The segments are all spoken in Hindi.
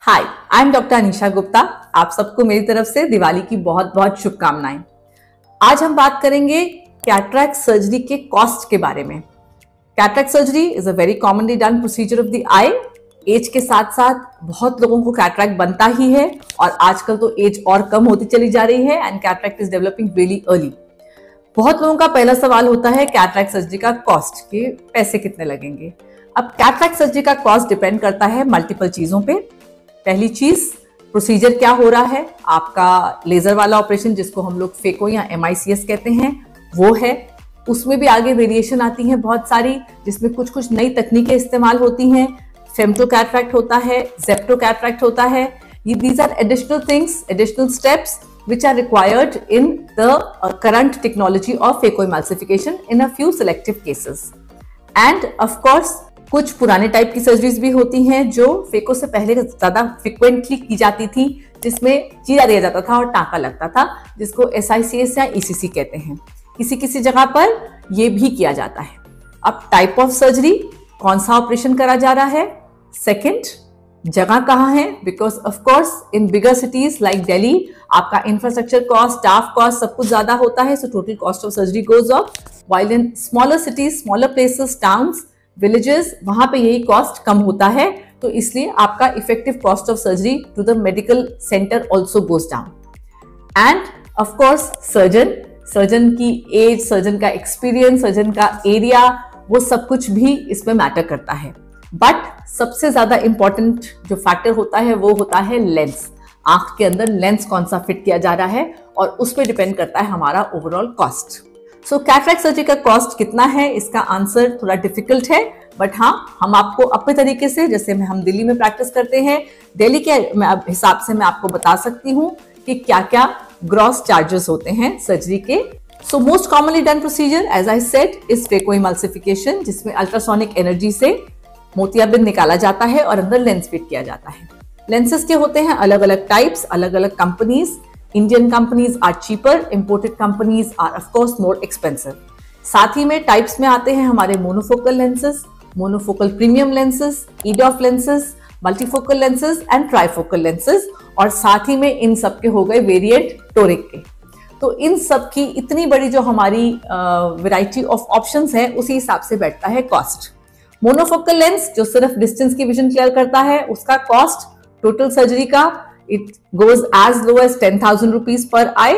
Hi, I am doctor Anisha Gupta. आप सबको मेरी तरफ से दिवाली की बहुत बहुत शुभकामनाएं। आज हम बात करेंगे कैटरैक्ट सर्जरी के कॉस्ट के बारे में। Cataract surgery is a very commonly done procedure of the eye. Age के साथ साथ बहुत लोगों को कैटरैक्ट बनता ही है और आजकल तो एज और कम होती चली जा रही है and cataract is developing really early. बहुत लोगों का पहला सवाल होता है कैटरैक्ट सर्जरी का कॉस्ट, के पैसे कितने लगेंगे। अब कैटरैक्ट सर्जरी का कॉस्ट डिपेंड करता है मल्टीपल चीजों पे। पहली चीज, प्रोसीजर क्या हो रहा है। आपका लेजर वाला ऑपरेशन जिसको हम लोग फेको या MICS कहते हैं वो है। उसमें भी आगे वेरिएशन आती हैं बहुत सारी, जिसमें कुछ कुछ नई तकनीकें इस्तेमाल होती हैं। फेम्टो कैटरैक्ट होता है, जेप्टो कैटरैक्ट होता है। ये these are additional things, additional steps which are required in the current technology of phacoemulsification in a few selective cases. And of course कुछ पुराने टाइप की सर्जरीज भी होती हैं जो फेको से पहले ज्यादा फ्रिक्वेंटली की जाती थी, जिसमें चीरा दिया जाता था और टाँका लगता था, जिसको SICS या ECC कहते हैं। किसी किसी जगह पर यह भी किया जाता है। अब टाइप ऑफ सर्जरी, कौन सा ऑपरेशन करा जा रहा है। सेकेंड, जगह कहाँ है, because of course in bigger cities like Delhi आपका इंफ्रास्ट्रक्चर कॉस्ट, स्टाफ कॉस्ट सब कुछ ज्यादा होता है, so total cost of surgery goes up. While in smaller cities, smaller places, towns, villages, वहां पे यही कॉस्ट कम होता है, तो इसलिए आपका effective cost of surgery to the medical centre also goes down. And of course surgeon की एज, सर्जन का एक्सपीरियंस, सर्जन का एरिया, वो सब कुछ भी इसमें मैटर करता है। बट सबसे ज्यादा इंपॉर्टेंट जो फैक्टर होता है वो होता है लेंस। आंख के अंदर लेंस कौन सा फिट किया जा रहा है और उस पर डिपेंड करता है हमारा ओवरऑल कॉस्ट। सो कैटरैक्ट सर्जरी का कॉस्ट कितना है, इसका आंसर थोड़ा डिफिकल्ट है, बट हाँ, हम आपको अपने तरीके से, जैसे हम दिल्ली में प्रैक्टिस करते हैं, दिल्ली के हिसाब से मैं आपको बता सकती हूँ कि क्या क्या ग्रॉस चार्जेस होते हैं सर्जरी के। So most commonly done procedure as I said is phacoemulsification, जिसमें अल्ट्रासोनिक एनर्जी से मोतियाबिंद निकाला जाता है और अंदर लेंस फिट किया जाता है। लेंसेज के होते हैं अलग अलग टाइप्स, अलग अलग companies. Indian companies are cheaper, imported companies are of course more expensive. साथ ही में टाइप्स में आते हैं हमारे monofocal lenses, monofocal premium lenses, EDOF lenses, multifocal lenses and trifocal lenses, और साथ ही में इन सब के हो गए वेरिएंट टोरिक के। तो इन सब की इतनी बड़ी जो हमारी वैरायटी ऑफ ऑप्शंस है, उसी हिसाब से बैठता है कॉस्ट। मोनोफोकल लेंस जो सिर्फ डिस्टेंस की विजन क्लियर करता है, उसका कॉस्ट टोटल सर्जरी का it goes as low as 10,000 rupees per eye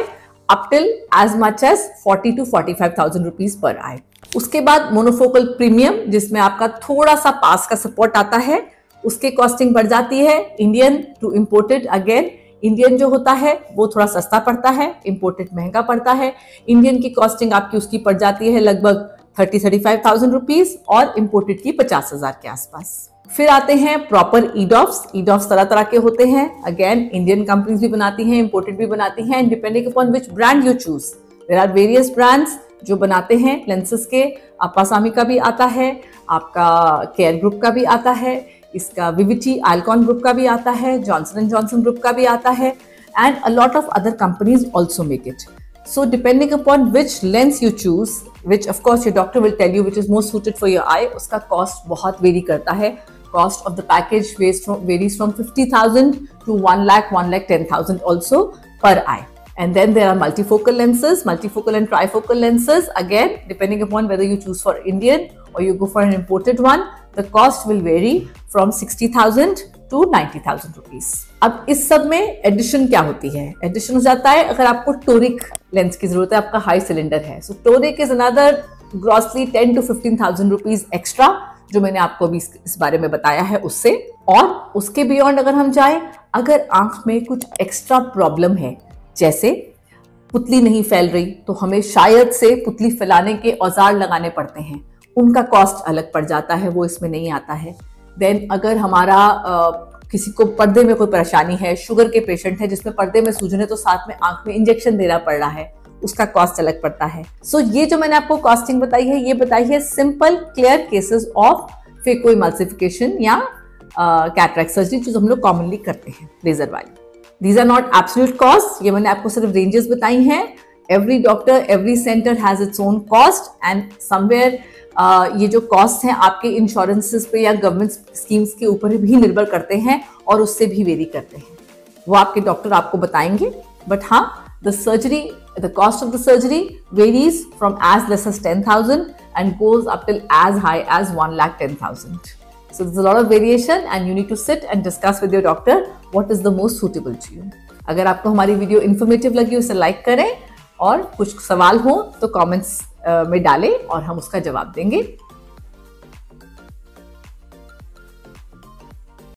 up till as much as 40 to 45,000 rupees per eye. उसके बाद मोनोफोकल प्रीमियम, जिसमें आपका थोड़ा सा पास का सपोर्ट आता है, उसके कॉस्टिंग बढ़ जाती है। Indian to imported, again Indian जो होता है वो थोड़ा सस्ता पड़ता है, इम्पोर्टेड महंगा पड़ता है। इंडियन की कॉस्टिंग आपकी उसकी पड़ जाती है लगभग 30-35,000 रुपीज और इम्पोर्टेड की 50,000 के आसपास। फिर आते हैं प्रॉपर EDOFs तरह तरह के होते हैं। अगेन इंडियन कंपनीज भी बनाती हैं, इम्पोर्टेड भी बनाती हैं, depending upon which brand you choose. There are various brands जो बनाते हैं लेंसेज के। अपासामी का भी आता है, आपका केयर ग्रुप का भी आता है, इसका विविटी आइलकॉन ग्रुप का भी आता है, जॉनसन एंड जॉनसन ग्रुप का भी आता है, and a lot of other companies also make it. So depending upon which lens you choose, which of course your doctor will tell you which is most suited for your eye, उसका cost बहुत वेरी करता है। Cost of the package varies from 50,000 to 1 lakh, 1,10,000 also per eye. And then there are multifocal lenses, multifocal and trifocal lenses. Again, depending upon whether you choose for Indian or you go for an imported one, the cost will vary from 60,000 to 90,000 rupees. अब इस सब में एडिशन क्या होती है। एडिशन हो जाता है अगर आपको टोरिक लेंस की जरूरत है, आपका हाई सिलेंडर है, so toric is another grossly 10 to 15,000 rupees extra, जो मैंने आपको अभी इस बारे में बताया है उससे। और उसके बियॉन्ड अगर हम जाए, अगर आंख में कुछ एक्स्ट्रा प्रॉब्लम है, जैसे पुतली नहीं फैल रही, तो हमें शायद से पुतली फैलाने के औजार लगाने पड़ते हैं, उनका कॉस्ट अलग पड़ जाता है, वो इसमें नहीं आता है। देन अगर हमारा किसी को पर्दे में कोई परेशानी है, शुगर के पेशेंट है जिसमें पर्दे में सूजन है, तो साथ में आंख में इंजेक्शन देना पड़ रहा है, उसका कॉस्ट अलग पड़ता है। सो ये जो मैंने आपको कॉस्टिंग बताई है, ये बताई है सिंपल क्लियर केसेस ऑफ फेकोइमल्सिफिकेशन या कैटरैक्ट सर्जरी, जो हम लोग कॉमनली करते हैं लेजर वाली। These are not absolute cost, ये मैंने आपको सिर्फ रेंजेस बताई हैं। Every doctor, every centre has its own cost and somewhere ये जो कॉस्ट हैं आपके इंश्योरेंसेस पे या गवर्नमेंट स्कीम्स के ऊपर भी निर्भर करते हैं और उससे भी वेरी करते हैं, वो आपके डॉक्टर आपको बताएंगे। बट हाँ, the cost of the surgery varies from as less as 10,000 and goes up till as high as 1,10,000. So there's a lot of variation and you need to sit and discuss with your doctor what is the most suitable to you. अगर आपको हमारी वीडियो इन्फॉर्मेटिव लगी उसे लाइक करें और कुछ सवाल हो तो कमेंट्स में डालें और हम उसका जवाब देंगे।